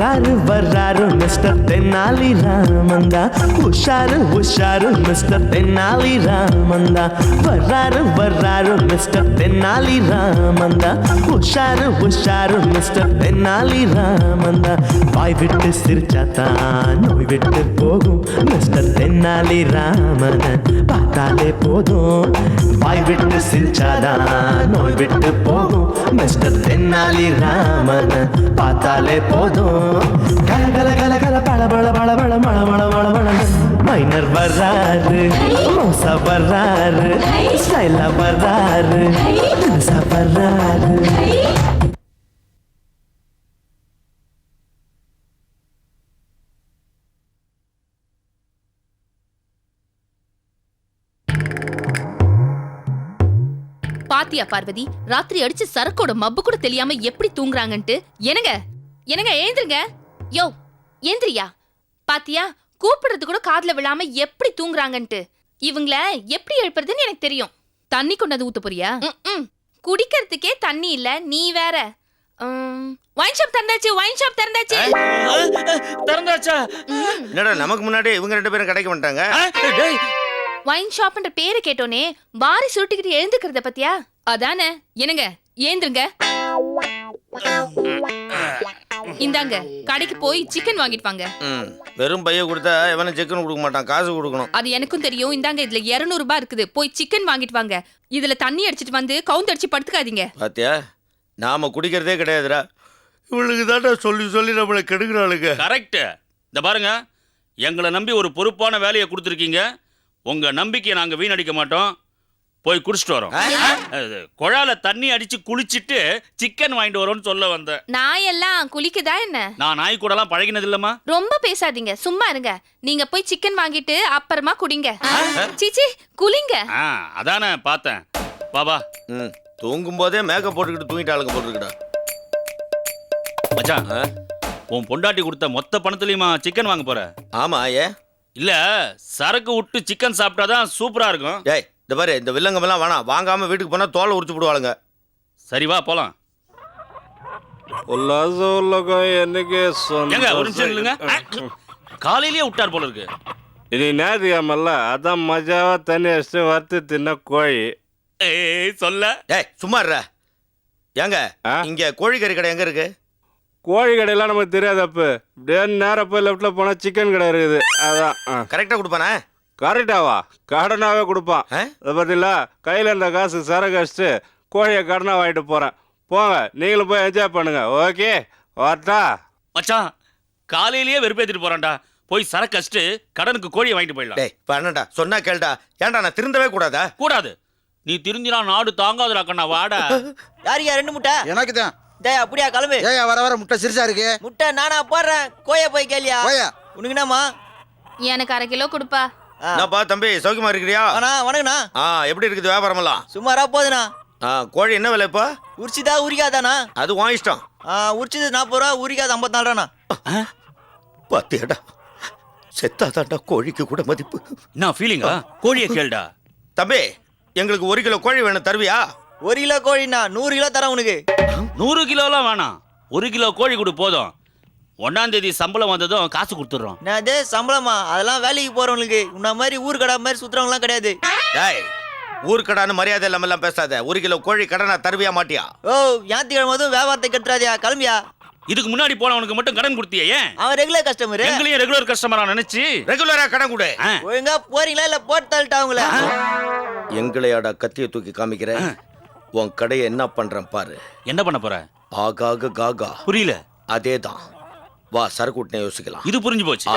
வர்றாரு வர்றாரு மிஸ்டர் தென்னாலி ராமந்தா, உஷாரு உஷாரு மிஸ்டர் தென்னாலி ராமந்தா. வர்றாரு வர்றாரு மிஸ்டர் தென்னாலி ராமந்தா, உஷாரு உஷாரு மிஸ்டர் தென்னாலி ராமந்தா. வாய் விட்டு சிரிச்சாத்தான் நோய் விட்டு போகும் மிஸ்டர் தென்னாலி ராமன் பார்த்தாலே போதும். வாய் விட்டு சிரிச்சாதான் நோய் விட்டு போகும் மிஸ்டர் தென்னாலி ராமன் பார்த்தாலே போதும். கல கல கல கல பள பள பள பள மள மள மள மள. மைனர் வர்றாரு, மோசா வர்றாரு, ஸ்டைலா வர்றாரு, தினுசா வர்றாரு. பாத்தியா பார்வதி, ராத்திரி அடிச்சு சரக்கோட மப்பு கூட தெரியாம எப்படி தூங்குறாங்கன்ட்டு. என்னங்க என்னங்க ஏந்திருங்க. யோ ஏந்திரியா. பாத்தியா கூப்பிடுறது கூட காதுல விழாம எப்படி தூங்குறாங்கன்ட்டு. இவங்கள எப்படி எழுப்புறதுன்னு எனக்கு தெரியும். தண்ணி கொண்டாந்து ஊத்த போறியா? குடிக்கிறதுக்கே தண்ணி இல்ல, நீ வேற. வைன் ஷாப் திறந்தாச்சு, வைன் ஷாப் திறந்தாச்சு. திறந்தாச்சா? என்னடா நமக்கு முன்னாடி இவங்க 2 பேரும் கடைக்கு வந்துட்டாங்க. வைன் ஷாப்ன்ற பேரை கேட்டோனே வாரி சுருட்டிக்கிட்டு எழுந்துக்கிறத பத்தியா? அதானே. என்னங்க ஏந்துருங்க. இந்தாங்க கடைக்கு போய் சிக்கன் வாங்கிட்டு வாங்க. வெறும் பைய கொடுத்தா எவனும் சிக்கன் கொடுக்க மாட்டான், காசு கொடுக்கணும். அது எனக்கும் தெரியும். இந்தாங்க இதுல 200 ரூபாய் இருக்குது. போய் சிக்கன் வாங்கிட்டு வாங்க. இதுல தண்ணி அடிச்சிட்டு வந்து கவுந்து அடிச்சு படுத்துக்காதீங்க. பாத்தியா, நாம குடிக்கிறதே கிடையாதுடா. இவளுக்கு தாண்டா சொல்லி சொல்லி நம்மளை கெடுக்கிறாளுங்க. கரெக்ட். இந்த பாருங்க, எங்களை நம்பி ஒரு பொறுப்பான வேலையை கொடுத்துருக்கீங்க. உங்க நம்பிக்கையை நாங்க வீணடிக்க மாட்டோம். போய் குடிச்சிட்டு வரோம். குழால தண்ணி அடிச்சு குளிச்சிட்டு சிக்கன் வாங்கிட்டு வரோம்னு சொல்ல வந்தேன். நாய் எல்லாம் குளிக்குதா என்ன? நான் நாய் கூட எல்லாம் பழகினது இல்லம்மா. ரொம்ப பேசாதீங்க, சும்மா இருங்க. நீங்க போய் சிக்கன் வாங்கிட்டு அப்புறமா குடிங்க. சீச்சி குளிங்க. அதானே பார்த்தேன். பாபா தூங்கும் போதே மேக்கப் போட்டுக்கிட்டு தூங்கிட்டாளுங்க போட்டுருக்கா. மச்சான், உன் பொண்டாட்டி கொடுத்த மொத்த பணத்துலயுமா சிக்கன் வாங்க போற? ஆமா. ஏன் இல்ல, சரக்கு விட்டு சிக்கன் சாப்பிட்டாதான் சூப்பரா இருக்கும். ஏய் இந்த பாரு, இந்த வில்லங்கமெல்லாம் வேணாம். வாங்காம வீட்டுக்கு போனா தோலை உரிச்சு போடுவாளுங்க. சரி வா போலாம். எங்க ஒரு நிமிஷம் இல்லைங்க, காலையிலேயே விட்டார் போல இருக்கு. இது ஞாயிற்றுக்கிழமல்ல, அதான் மஜாவா தண்ணி அடிச்சு வறுத்து தின்ன கோழி. சொல்ல சும்மா இருற. ஏங்க இங்க கோழிக்கறி கடை எங்க இருக்கு? கோழி கடையெல்லாம் நமக்கு தெரியாதப்பு. இப்படியே நேரம் போய் லெஃப்ட்ல போனா சிக்கன் கடை இருக்குது. அதான் கரெக்டா கொடுப்பானே. கரெக்டாவா? கடனாவே கொடுப்பான். அதை பார்த்தீங்களா, கையில் இருந்த காசு சரக்கு அடிச்சுட்டு கோழியை கடனா வாங்கிட்டு போறேன். போங்க, நீங்களும் போய் என்ஜாய் பண்ணுங்க. ஓகே வார்த்தா மச்சான், காலையிலேயே வெறுப்பேத்திட்டு போறான்டா. போய் சரக்கு அடிச்சுட்டு கடனுக்கு கோழியை வாங்கிட்டு போயிடலாம். டேய் பண்ணடா, சொன்னா கேளுடா. ஏன்டா நான் திருந்தவே கூடாதா? கூடாது. நீ திருந்தினா நாடு தாங்காதுடா கண்ணா. வாடா. யாரியா 2 முட்டை? எனக்கு தான். டேய் அப்படியே கிளம்பு. ஏய் வர வர முட்டை சிறுசா இருக்கு. முட்டை நானா போடுறேன். கோய போய் கேளியா? கோயா உனக்கு என்னமா? எனக்கு 1/2 கிலோ கொடுப்பா. என்னப்பா தம்பி, சௌக்கியமா இருக்கிறியா? வணக்கண்ணா. எப்படி இருக்குது வியாபாரம் எல்லாம்? சுமாரா போகுதுண்ணா. கோழி என்ன விலை இப்போ? உரிச்சிதா உரிக்காதாண்ணா? அது உன் இஷ்டம். உரிச்சது 40 ரூபா, உரிக்காது 54 ரூபாண்ணா. பாத்தியாடா, செத்தாதாண்டா கோழிக்கு கூட மதிப்பு. என்ன ஃபீலிங்கா? கோழியை கேளுடா. தம்பி, எங்களுக்கு 1 கிலோ கோழி வேணும், தருவியா? 1 கிலோ கோழிண்ணா 100 கிலோ தரேன் உனக்கு. 100 கிலோலாம் வேணாம், 1 கிலோ கோழி கொடு போதும். 1ஆம் தேதி சம்பளம் வந்ததும் காசு கொடுத்துட்றோம். அதே சம்பளமா? அதெல்லாம் வேலைக்கு போறவங்களுக்கு. உன்ன மாதிரி ஊர்கடா மாதிரி சுத்துறவங்கலாம் கிடையாது. டேய், ஊர்க்கடான்னு மரியாதை இல்லாமலாம் பேசாத. 1 கிலோ கோழி கடனா தருவியா மாட்டியா? ஓ ஞாயிற்றுக்கிழமை அதுவும் வியாபாரத்தை கட்டுறாதியா? கிளம்பியா. இதுக்கு முன்னாடி போனவனுக்கு மட்டும் கடன் கொடுத்தியே, ஏன்? அவன் ரெகுலர் கஸ்டமர். எங்களையும் ரெகுலர் கஸ்டமரா நினைச்சு ரெகுலரா கடன் கொடு. ஒழுங்கா போறீங்களா இல்ல போட்டு தள்ளிட்டா உங்களை? எங்களையாடா கத்திய தூக்கி காமிக்கிற? உன் கடையை என்ன பண்றேன் பாரு. என்ன பண்ண போற? ஆகாக காகா. புரியல. அதேதான். வா சரக்கு விட்டுனே யோசிக்கலாம். இது புரிஞ்சு போச்சு.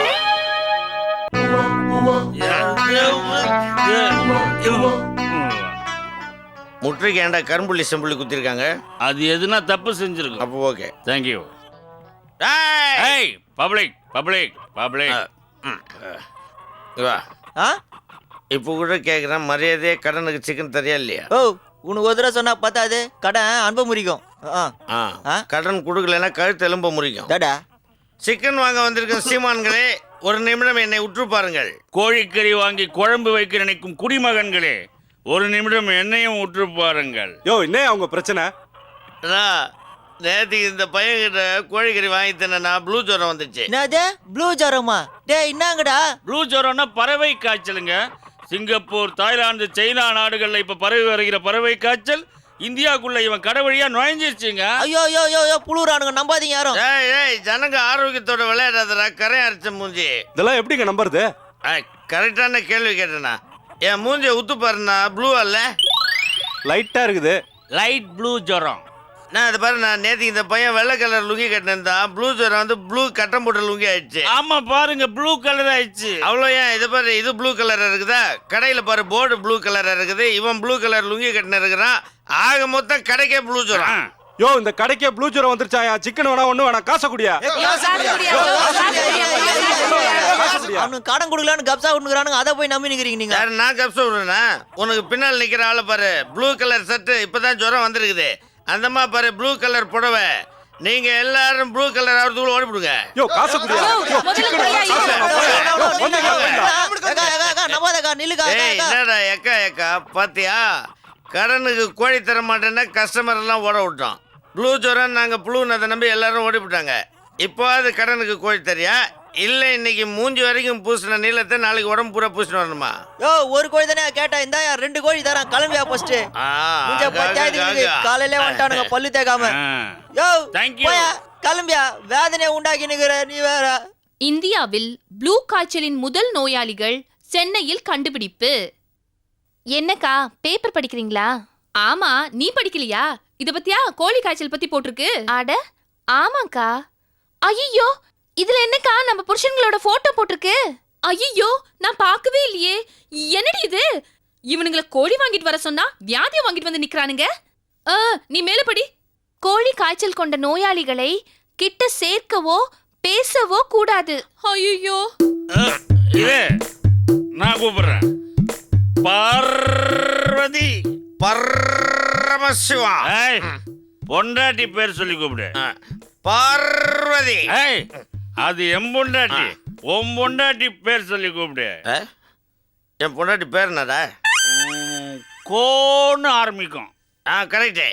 முட்டைக்கு ஏன்டா கரும்புள்ளி செம்புள்ளி குத்திருக்காங்க? அது எதுனா தப்பு செஞ்சிருக்கு. அப்போ ஓகே, தேங்க்யூ. ஏய் பப்ளிக் பப்ளிக் பப்ளிக். வா. இப்போ கூட கேட்குறேன், மரியாதையே கடனுக்கு சிக்கன் தரியா இல்லையா? ஓ உனக்கு ஒரு தடவை சொன்னா பத்தாது, கடன் அன்ப முறிக்கும். கடன் கொடுக்கலன்னா கழுத்து எலும்ப முறிக்கும். டாடா சிக்கன் வாங்க வந்திருக்கும் சீமான்களே, ஒரு நிமிடம் என்னை உற்று பாருங்கள். கோழிக்கறி வாங்கி குழம்பு வைக்க நினைக்கும் குடிமகன்களே, ஒரு நிமிடம் என்னையும் உற்று பாருங்கள். யோ என்ன அவங்க பிரச்சனை? நேற்றுக்கு இந்த பையன்கிட்ட கோழிக்கறி வாங்கி தின்னா ப்ளூ ஜுரம் வந்துச்சு. என்னது ப்ளூ ஜரமா? டேய் என்னங்கடா? ப்ளூ ஜுரம்னா பறவை காய்ச்சலுங்க. சிங்கப்பூர், தாய்லாந்து, சைனா நாடுகள்ல இப்ப பரவி வருகிற பறவை காய்ச்சல் இந்தியாவுக்குள்ள இவன் கடை வழியா நுழைஞ்சிருச்சுங்க. ஐயோ ஐயோ ஐயோ ஐயோ புழுறானுங்க, நம்பாதீங்க யாரும். ஏய் ஏய் ஜனங்க ஆரோக்கியத்தோட விளையாடாதடா, கரை அரைச்ச மூஞ்சி. இதெல்லாம் எப்படிங்க நம்புறது? கரெக்டான கேள்வி கேட்டேண்ணா. என் மூஞ்சியை உத்து பாருண்ணா, ப்ளூ அல்ல லைட்டா இருக்குது. லைட் ப்ளூ ஜுரம். நான் அதை பாரு, நான் நேற்று இந்த பையன் வெள்ளை கலர் லுங்கி கட்டினேன், ப்ளூ ஜுரம் வந்து ப்ளூ கட்டம் போட்ட லுங்கி ஆயிடுச்சு. ஆமா பாருங்க, ப்ளூ கலர் ஆயிடுச்சு. அவ்வளோ ஏன் இதை பாரு, இது ப்ளூ கலர் இருக்குதா? கடையில் பாரு போர்டு ப்ளூ கலர் இருக்குது, இவன் ப்ளூ கலர் லுங்கி கட்டின இருக்கிறான். ஆக மொத்தம் கடைக்கே ப்ளூ ஜுரம். யோ இந்த கடைக்கே ப்ளூ ஜுரம் வந்துருச்சாயா? சிக்கன் வேணா ஒண்ணு வேணா, காசை குடியா. அவனுக்கு கடன் கொடுக்கலான்னு கப்சா விட்டுக்கிறானுங்க, அதை போய் நம்பி நிக்கிறீங்க நீங்க. யாரு நான் கப்ச விடுறேன்னா? உனக்கு பின்னால் நிற்கிற ஆளை பாரு, ப்ளூ கலர் சட்டு, இப்போதான் ஜுரம் வந்திருக்குது. அந்தம்மா பாரு ப்ளூ கலர் புடவை. நீங்க எல்லாரும் ப்ளூ கலர் ஆகிறதுக்குள்ள ஓடிவிடுங்க. யோ காசை குடியா. என்னடா எக்கா எக்கா பாத்தியா? கடனுக்கு கோழி தர மாட்டேன்னா கஸ்டமர் எல்லாம் ஓட விட்டோம். ப்ளூ ஜுரம் நாங்க ப்ளூன்னு அதை நம்பி எல்லாரும் ஓடி விட்டாங்க. இப்போ அது கடனுக்கு கோழி தரியா? இல்ல இன்னைக்கு மூஞ்சி வரைக்கும் பூசின நீளத்தை நாளைக்கு உடம்பு பூரா பூசிட்டு வரணுமா? யோ ஒரு கோழி தானே கேட்டா, இந்த 2 கோழி தரேன், கிளம்பியா ஃபர்ஸ்ட். காலையிலே வந்துட்டானுங்க பல்லு தேக்காம. யோ போயா கிளம்பியா, வேதனையை உண்டாக்கி நிக்கிற நீ வேற. இந்தியாவில் ப்ளூ காய்ச்சலின் முதல் நோயாளிகள் சென்னையில் கண்டுபிடிப்பு. என்னக்கா பேப்பர் படிக்கிறீங்களா? ஆமா, நீ படிக்கலையா? இத பத்தியா கோழி காய்ச்சல் பத்தி போட்டிருக்கு. அட ஆமாக்கா. ஐயோ இதுல என்னக்கா நம்ம புருஷங்களோட போட்டோ போட்டிருக்கு? ஐயோ நான் பார்க்கவே இல்லையே. என்னடி இது? இவனுங்களை கோழி வாங்கிட்டு வர சொன்னா வியாதியை வாங்கிட்டு வந்து நிக்கிறானுங்க. நீ மேல படி. கோழி காய்ச்சல் கொண்ட நோயாளிகளை கிட்ட சேர்க்கவோ பேசவோ கூடாது. ஐயோ நான் கூப்பிடுறேன். பார்வதி பரமசிவா. பொண்டாட்டி பேர் சொல்லி கூப்பிடு. பார்வதி. அது என் பொண்டாட்டி. உன் பொண்டாட்டி பேர் சொல்லி கூப்பிடு. என் பொண்டாட்டி பேர் என்னடா? கோன்னு ஆரம்பிக்கும். கரெக்டு.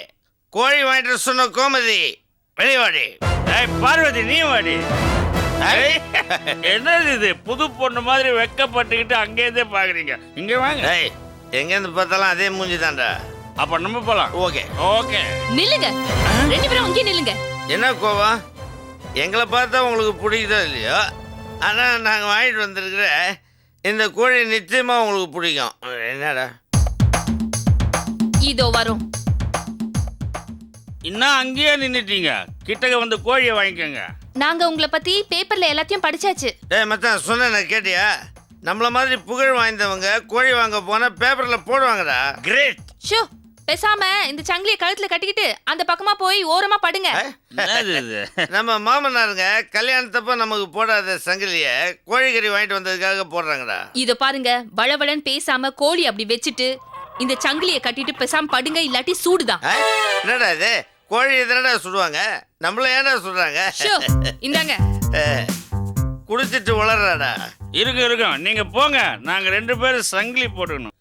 கோழி வாங்கிட்டு சொன்ன கோமதி வெளிவாடி. பார்வதி நீ வாடி. என்னது இது? புது பொண்ணு மாதிரி வெக்கப்பட்டுக்கிட்டு அங்கேருந்தே பாக்குறீங்க. இங்க வாங்க. எங்கேருந்து பார்த்தாலும் அதே மூஞ்சி தான்டா. அப்ப நம்ம போலாம். ஓகே ஓகே நில்லுங்க, 2 பேரும் அங்கே நில்லுங்க. என்ன கோவா? எங்களை பார்த்தா உங்களுக்கு பிடிக்குதோ இல்லையோ, ஆனால் நாங்கள் வாங்கிட்டு வந்திருக்கிற இந்த கோழி நிச்சயமாக உங்களுக்கு பிடிக்கும். என்னடா இதோ வரும். இன்னும் அங்கேயே நின்னுட்டீங்க. கிட்டக்க வந்து கோழியை வாங்கிக்கோங்க. நாங்க உங்களை பத்தி பேப்பர்ல எல்லாத்தையும் படிச்சாச்சு. மச்சான் சொன்னேன் கேட்டியா? நம்மள மாதிரி புகழ் வாய்ந்தவங்க கோழி வாங்க போனால் பேப்பரில் போடுவாங்கடா. கிரேட். ஷோ பேசாம இந்த சங்கிலிய கழுத்துல கட்டிக்கிட்டு அந்த பக்கமா போய் ஓரமா படுங்க. நம்ம மாமனாருங்க கல்யாணத்தப்ப நமக்கு போடாத சங்கிலிய கோழிக்கறி வாங்கிட்டு வந்ததுக்காக போடுறாங்கடா. இத பாருங்க, வளவளன்னு பேசாம கோழி அப்படி வச்சுட்டு இந்த சங்கிலிய கட்டிட்டு பேசாம படுங்க, இல்லாட்டி சூடுதான். என்னடா இது? கோழி எதனடா சுடுவாங்க, நம்மள ஏன்டா சுடுறாங்க? இந்தாங்க. குடிச்சிட்டு வளர்றாடா. இருக்கும். நீங்க போங்க, நாங்க 2 பேரும் சங்கிலி போட்டுக்கணும்.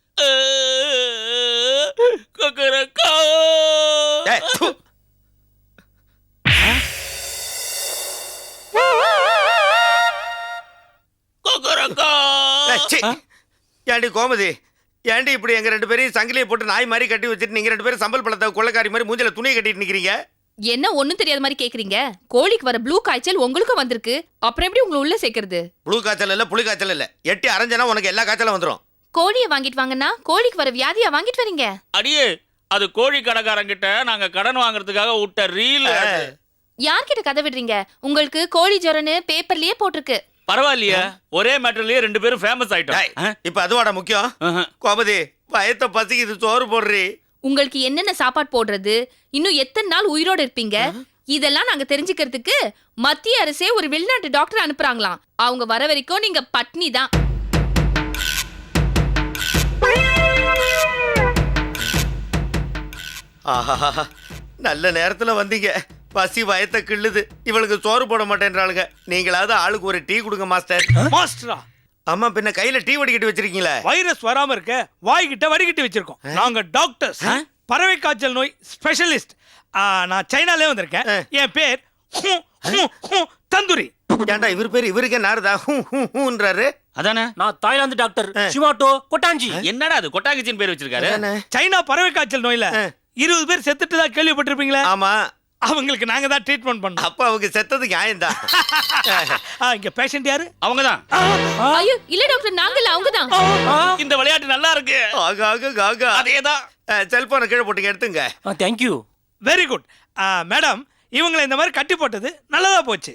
ஏண்டி கோமதி, ஏண்டி இப்படி எங்க 2 பேரையும் சங்கிலியை போட்டு நாய் மாதிரி கட்டி வச்சுட்டு நீங்க 2 பேரும் சம்பல் பழத்தை கொள்ளைக்காரி மாதிரி மூஞ்சில துணியை கட்டிட்டு நிக்கிறீங்க? என்ன ஒண்ணும் தெரியாத மாதிரி கேக்குறீங்க? கோழிக்கு வர ப்ளூ காய்ச்சல் உங்களுக்கும் வந்திருக்கு, அப்புறம் எப்படி உங்களை உள்ள சேர்க்கறது? ப்ளூ காய்ச்சல் இல்ல, புளி காய்ச்சல் இல்ல, எட்டி அரைஞ்சனா உனக்கு எல்லா காய்ச்சலும் வந்துடும். கோழியை வாங்கிட்டு வாங்கன்னா கோழிக்கு வர வியாதியா வாங்கிட்டு வரீங்க? அடியே, அது கோழி கடைக்காரங்கிட்ட நாங்க கடன் வாங்குறதுக்காக விட்ட ரீல். யார்கிட்ட கதை விடுறீங்க? உங்களுக்கு கோழி ஜொரன்னு பேப்பர்லயே போட்டிருக்கு. பரவாயில்லையா, ஒரே மேட்டர்லயே 2 பேரும் ஃபேமஸ் ஆயிட்டோம். இப்ப அதுவாட முக்கியம். கோமதி வயத்த பசிக்குது, சோறு போடுறீ. உங்களுக்கு என்னென்ன சாப்பாடு போடுறது, இன்னும் எத்தனை நாள் உயிரோட இருப்பீங்க, இதெல்லாம் நாங்க தெரிஞ்சுக்கிறதுக்கு மத்திய அரசே ஒரு வெளிநாட்டு டாக்டர் அனுப்புறாங்களாம். அவங்க வர வரைக்கும் நீங்க பட்னி தான். ஆஹா, நல்ல நேரத்துல வந்தீங்க. பசி வயத்தை கிள்ளுது. இவளுக்கு சோறு போட மாட்டேன்றாளுங்க. நீங்களாவது ஆளுக்கு ஒரு டீ கொடுங்க மாஸ்டர். மாஸ்டரா? ஆமா, பின்ன கையில டீ வடிகட்டி வச்சிருக்கீங்களா? வைரஸ் வராம இருக்க வாய்கிட்ட வடிகட்டி வச்சிருக்கோம். நாங்க டாக்டர்ஸ், பறவை காய்ச்சல் நோய் ஸ்பெஷலிஸ்ட். நான் சைனாலே வந்திருக்கேன். என் பேர் தந்துரி. ஏன்டா இவர் பேர் இவருக்கே நாருதா ஹூன்றாரு? அதானே. நான் தாய்லாந்து டாக்டர் சிவாட்டோ கொட்டாஞ்சி. என்னடா அது கொட்டாங்கச்சின்னு பேர் வச்சிருக்காரு? சைனா பறவை காய்ச்சல் நோயில 20 பேர் செத்துட்டு தான் கேள்விப்பட்டிருப்பீங்களே. ஆமா, அவங்களுக்கு நாங்க தான் ட்ரீட்மெண்ட் பண்ணோம். அப்ப அவங்க செத்ததுக்கு நியாயம்தான். இங்க பேஷண்ட் யாரு? அவங்கதான். ஐயோ இல்ல டாக்டர், நாங்கல்ல அவங்கதான். இந்த விளையாட்டு நல்லா இருக்கு. ஆகா ஆகா ஆகா. அதேதான். செல்போனை கீழே போட்டுங்க, எடுத்துங்க. தேங்க்யூ. Very good. மேடம், இவங்களை இந்த மாதிரி கட்டி போட்டது நல்லதா போச்சு.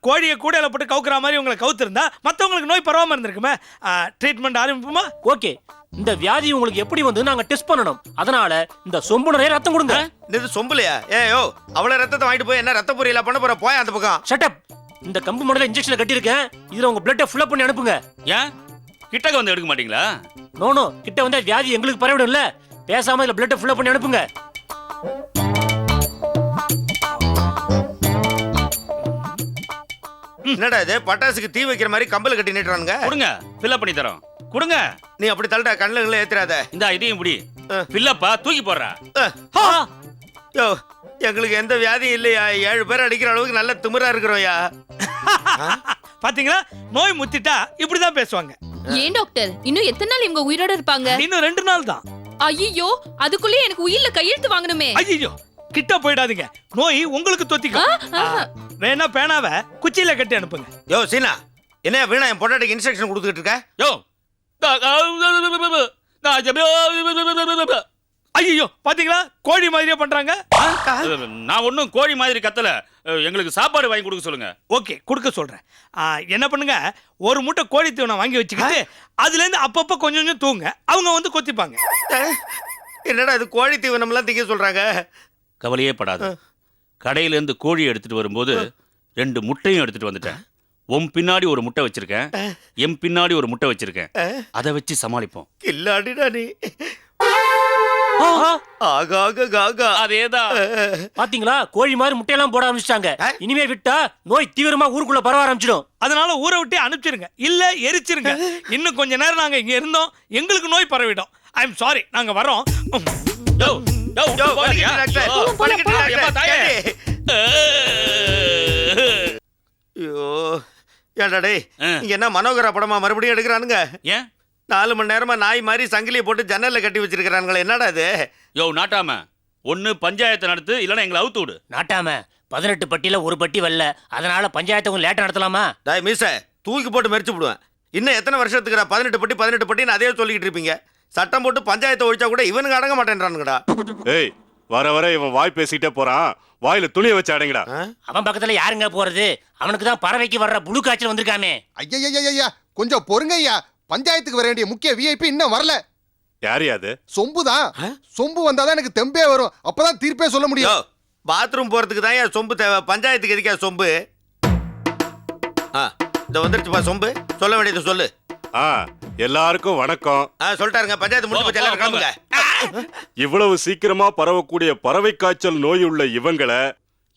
கோழியை கூடையில போட்டு கவுக்குற மாதிரி உங்களை கவுத்திருந்தா மற்றவங்களுக்கு நோய் பரவாம இருந்திருக்குமே. ட்ரீட்மெண்ட் ஆரம்பிப்போமா? ஓகே. இந்த வியாதி உங்களுக்கு எப்படி வந்து நாங்க டெஸ்ட் பண்ணணும். அதனால இந்த சொம்பு நிறைய ரத்தம் கொடுங்க. இது சொம்புலையா? ஏயோ, அவ்வளவு ரத்தத்தை வாங்கிட்டு போய் என்ன ரத்த பொரியலா பண்ண போற? போய் அந்த பக்கம். Shut up. இந்த கம்பு மடல இன்ஜெக்ஷனை கட்டியிருக்கேன். இதுல உங்க பிளட்டை ஃபில் அப் பண்ணி அனுப்புங்க. ஏன் கிட்டக்க வந்து எடுக்க மாட்டீங்களா? நோ கிட்ட வந்தா வியாதி எங்களுக்கு பரவிடும் இல்ல. பேசாம இதுல பிளட்டை ஃபில் அப் பண்ணி அனுப்புங்க. என்னடா இது பட்டாசுக்கு தீ வைக்கிற மாதிரி கம்பல கட்டி நிட்டுறானுங்க? கொடுங்க, ஃபில் பண்ணி தரோம். கொடுங்க. நீ அப்படி தள்ளிட்டா கண்ணுல ஏத்துறாத. இந்த இதையும் இப்படி ஃபில்லப்பா தூக்கி போடுறா. யோ, எங்களுக்கு எந்த வியாதியும் இல்லையா? 7 பேர் அடிக்கிற அளவுக்கு நல்ல திமிரா இருக்கிறோயா. பாத்தீங்களா, நோய் முத்திட்டா இப்படிதான் பேசுவாங்க. ஏன் டாக்டர், இன்னும் எத்தனை நாள் இவங்க உயிரோட இருப்பாங்க? இன்னும் 2 நாள் தான். ஐயோ, அதுக்குள்ளே எனக்கு உயிர்ல கையெழுத்து வாங்கணுமே. ஐயோ, கிட்ட போயிடாதீங்க. நோய் உங்களுக்கு தொத்திக்கும். வேணா பேனாவ குச்சியில கட்டி அனுப்புங்க. யோ சீனா, என்ன வீணா என் பொண்டாட்டிக்கு இன்ஸ்ட்ரக்ஷன் கொடுத்துக்கிட்டு இருக்க? யோ. ஐயோ, பாத்தீங்களா, கோழி மாதிரியே பண்றாங்க. நான் ஒன்னும் கோழி மாதிரி கத்தல. எங்களுக்கு சாப்பாடு வாங்கி கொடுக்க சொல்லுங்க. ஓகே, கொடுக்க சொல்றேன். என்ன பண்ணுங்க, ஒரு மூட்டை கோழி தீவனம் வாங்கி வச்சுக்கிட்டு அதுல இருந்து அப்பப்ப கொஞ்சம் கொஞ்சம் தூங்க. அவங்க வந்து கொத்திப்பாங்க. என்னடா இது கோழி தீவனம் எல்லாம் திங்க சொல்றாங்க? கவலையே படாது. கடையில இருந்து கோழி எடுத்துட்டு வரும்போது 2 முட்டையும் எடுத்துட்டு வந்துட்டேன். உன் பின்னாடி ஒரு முட்டை வச்சிருக்கேன், என் பின்னாடி ஒரு முட்டை வச்சிருக்கேன். அதை வச்சு சமாளிப்போம். கில்லாடிடா நீ. ஆகாக காகா. அதேதான். பாத்தீங்களா, கோழி மாதிரி முட்டையெல்லாம் போட ஆரம்பிச்சிட்டாங்க. இனிமே விட்டா நோய் தீவிரமா ஊருக்குள்ள பரவ ஆரம்பிச்சிடும். அதனால ஊரை விட்டு அனுப்பிச்சிருங்க, இல்ல எரிச்சிருங்க. இன்னும் கொஞ்ச நேரம் நாங்க இங்க இருந்தோம், எங்களுக்கு நோய் பரவிடும். ஐ எம் சாரி, நாங்க வரோம். யோ, யோ, யோ, போறியா? வலிக்குது டாக்டர். யோ, வலிக்குது டாக்டர். ஏம்மா, தாயே. ஐயோ, ஏன்டா டேய், இங்க என்ன மனோகரா படமா மறுபடியும் எடுக்கிறானுங்க? ஏன் 4 மணி நேரமா நாய் மாதிரி சங்கிலியை போட்டு ஜன்னல்ல கட்டி வச்சிருக்கானுங்களே, என்னடா இது? யோ நாட்டாம, ஒன்னு பஞ்சாயத்தை நடத்து, இல்லைன்னா எங்களை அவுத்து விடு. நாட்டாம 18 பட்டியில ஒரு பட்டி வரல. அதனால பஞ்சாயத்து கொஞ்சம் லேட்டா நடத்தலாமா? டாய் மீச, தூக்கி போட்டு மெரிச்சு விடுவேன். இன்னும் எத்தனை வருஷத்துக்குடா 18 பட்டின்னு அதே சொல்லிக்கிட்டு இருப்பீங்க? சட்டம் போட்டு பஞ்சாயத்தை ஒழிச்சா கூட இவனுக்கு அடங்க மாட்டேன்றானுங்கடா. ஏய், வர வர இவன் வாய் பேசிக்கிட்டே போறான். வாயில துணியை வச்சு அடங்கடா. அவன் பக்கத்துல யாருங்க போறது? அவனுக்கு தான் பறவைக்கு வர்ற புழு காய்ச்சல் வந்திருக்காமே. ஐயா, கொஞ்சம் பொறுங்க ஐயா. பஞ்சாயத்துக்கு வர வேண்டிய முக்கிய விஐபி இன்னும் வரல. யாரையா அது? சொம்புதான். சொம்பு வந்தாதான் எனக்கு தெம்பே வரும். அப்பதான் தீர்ப்பே சொல்ல முடியும். பாத்ரூம் போறதுக்கு தான் ஏன் சொம்பு தேவை, பஞ்சாயத்துக்கு எதுக்கா சொம்பு? இந்த வந்துருச்சுப்பா சொம்பு, சொல்ல வேண்டியது சொல்லு. எல்லாருக்கும் வணக்கம். சொல்லிட்டாருங்க, பஞ்சாயத்து முடிச்சு போச்சு, எல்லாரும் கிளம்புங்க. இவ்வளவு சீக்கிரமா பரவக்கூடிய பறவை காய்ச்சல் நோய் உள்ள இவங்களை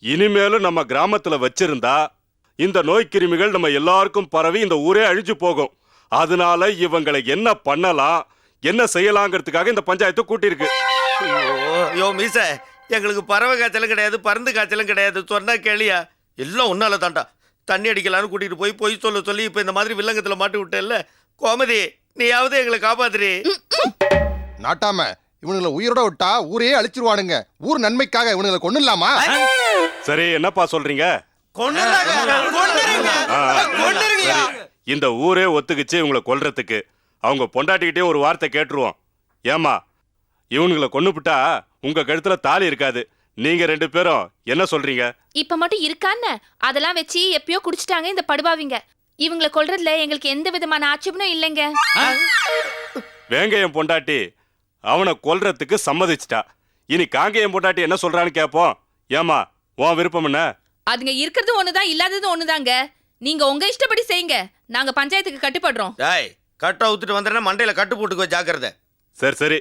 இனிமேலும் நம்ம கிராமத்துல வச்சிருந்தா இந்த நோய் கிருமிகள் நம்ம எல்லாருக்கும் பரவி இந்த ஊரே அழிஞ்சு போகும். அதனால இவங்களை என்ன பண்ணலாம், என்ன செய்யலாங்கிறதுக்காக இந்த பஞ்சாயத்து கூட்டியிருக்கு. யோ மீச, எங்களுக்கு பறவை காய்ச்சலும் கிடையாது, பருந்து காய்ச்சலும் கிடையாது. சொன்னா கேளியா, எல்லாம் ஒன்னால தாண்டா. தண்ணி அடிக்கலான்னு கூட்டிட்டு போய் பொய் சொல்லி இப்ப இந்த மாதிரி வில்லங்கத்துல மாட்டி விட்டேல்ல. கோமதி, நீயாவது எங்களை காப்பாத்துறி. நாட்டாம, இவனுங்களை உயிரோட விட்டா ஊரே அழிச்சிருவானுங்க. ஊர் நன்மைக்காக இவனுங்களை கொன்னுலாமா? சரி, என்னப்பா சொல்றீங்க? இந்த ஊரே ஒத்துக்குச்சு இவங்களை கொல்றதுக்கு. அவங்க பொண்டாட்டிக்கிட்டே ஒரு வார்த்தை கேட்டுருவோம். ஏமா, இவனுங்களை கொன்னுபிட்டா உங்க கழுத்துல தாலி இருக்காது. நீங்க 2 பேரும் என்ன சொல்றீங்க? இப்ப மட்டும் இருக்கான்னு அதெல்லாம் வச்சு எப்பயோ குடிச்சிட்டாங்க இந்த படுபாவிங்க. இவங்களை கொல்றதுல எங்களுக்கு எந்த விதமான ஆட்சேபனும் இல்லைங்க. வேங்கையம் பொண்டாட்டி அவனை கொல்றதுக்கு சம்மதிச்சிட்டா. இனி காங்கேயம் பொண்டாட்டி என்ன சொல்றான்னு கேப்போம். ஏமா, உன் விருப்பம் என்ன? அதுங்க இருக்கிறது ஒண்ணுதான், இல்லாதது ஒண்ணுதாங்க. நீங்க உங்க இஷ்டப்படி செய்யுங்க, நாங்க பஞ்சாயத்துக்கு கட்டுப்படுறோம். டாய், கட்ட ஊத்துட்டு வந்தேன்னா மண்டையில கட்டு போட்டுக்கோ, ஜாக்கிரதை. சரி,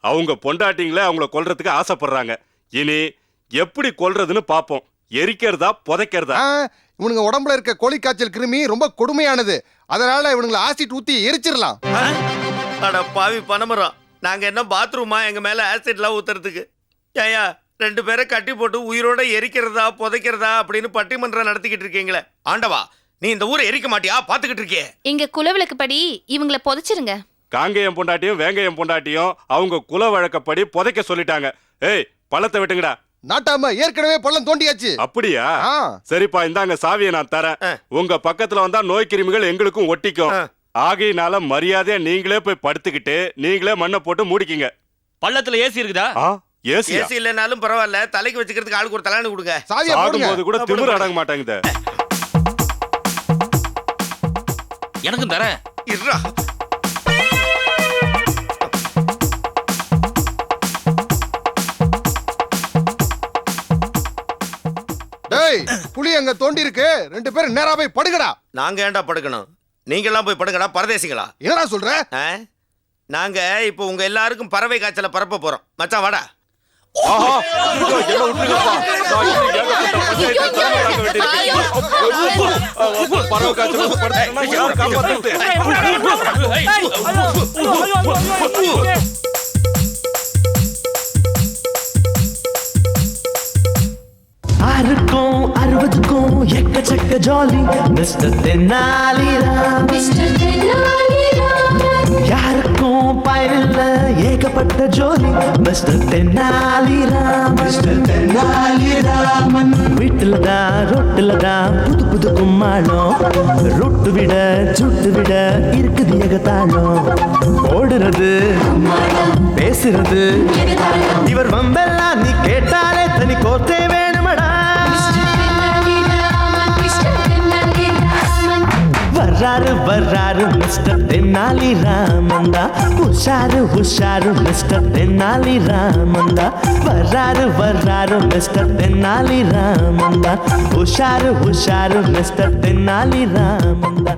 அவங்க பொண்டாட்டிங்களே அவங்கள கொல்றதுக்கு ஆசைப்படுறாங்க. இனி எப்படி கொல்றதுன்னு பாப்போம். எரிக்கிறதா புதைக்கிறதா? இவனுங்க உடம்புல இருக்க கோழி காய்ச்சல் கிருமி ரொம்ப கொடுமையானது. அதனால இவனுங்களை ஆசிட் ஊத்தி எரிச்சிடலாம். அட பாவி பணமரம், நாங்க என்ன பாத்ரூமா எங்க மேல ஆசிட்லாம் ஊத்துறதுக்கு? ஏயா, 2 பேரை கட்டி போட்டு உயிரோட எரிக்கிறதா புதைக்கிறதா அப்படின்னு பட்டிமன்றம் நடத்திக்கிட்டு இருக்கீங்களே ஆண்டவா, நீ இந்த ஊரை எரிக்க மாட்டியா? பாத்துக்கிட்டு இருக்கியே. இங்க குலவிளக்கு படி இவங்கள புதைச்சிருங்க. காங்கேயம் பொண்டாட்டியும் வேங்கயம் பொண்டாட்டியும் அவங்க குல வழக்கப்படி புதைக்க சொல்லிட்டாங்க. ஏய், பள்ளத்தை விட்டுங்கடா. நாட்டாம ஏற்கனவே பள்ளம் தோண்டியாச்சு. அப்படியா? ஆ. சரிப்பா, இந்தாங்க சாவியை நான் தரேன். உங்க பக்கத்துல வந்தா நோய் கிருமிகள் எங்களுக்கும் ஒட்டிக்கும். ஆகையினால மரியாதையா நீங்களே போய் படுத்துக்கிட்டு நீங்களே மண்ணை போட்டு மூடிக்கிங்க. பள்ளத்துல ஏசி இருக்குதா? ஏசியா? ஏசி இல்லைனாலும் பரவாயில்ல, தலைக்கு வச்சுக்கிறதுக்கு ஆளுக்கு ஒரு தலைன்னு கொடுங்க. சாவியை போடுங்க. ஆகும்போது கூட திமிரு அடங்க மாட்டாங்க. எனக்கும் தரேன். இருடா. டேய், புலி அங்க தோண்டி இருக்கு. 2 பேரும் நேரா போய் படுங்கடா. நாங்க ஏன்டா படுக்கணும்? நீங்க எல்லாம் போய் படுங்கடா, பரதேசிகளா. என்னடா சொல்ற? நாங்க இப்போ உங்க எல்லாருக்கும் பறவை காய்ச்சல பரப்ப போறோம். மச்சான் வாடா. ஆஹா, இதோ என்ன விட்டுருங்கப்பா. நான் இன்னும் ஏகப்பட்ட பஞ்சாயத்து தலைவராக வேண்டியிருக்கு. பறவை காய்ச்சல் படுத்துட்டேன்னா யார் காப்பாத்துறது? ஆறுக்கும் 60க்கும் எக்கச்சக்க ஜாலி மிஸ்டர் தென்னாலிராம். யாருக்கும் பயனில்ல ஏகப்பட்ட ஜோலி மிஸ்டர் தென்னாலிராம். மிஸ்டர் தென்னாலிராமன் வீட்டுல தான் ரொட்டுல தான் புது புது கும்மாளம். ரொட்டு விட சுட்டு விட இருக்குது ஏகத்தாளம். ஓடுறது பேசுறது இவர் வம்பெல்லாம் நீ கேட்டாலே தனி கோத்தே வேணுமடா. வர்றாரு வர்றாரு மிஸ்டர் தென்னாலி ராமந்தா. உஷாரு உஷாரு மிஸ்டர் தென்னாலி ராமந்தா. வர்றாரு வர்றாரு மிஸ்டர் தென்னாலி ராமந்தா. உஷாரு உஷாரு மிஸ்டர் தென்னாலி ராமந்தா.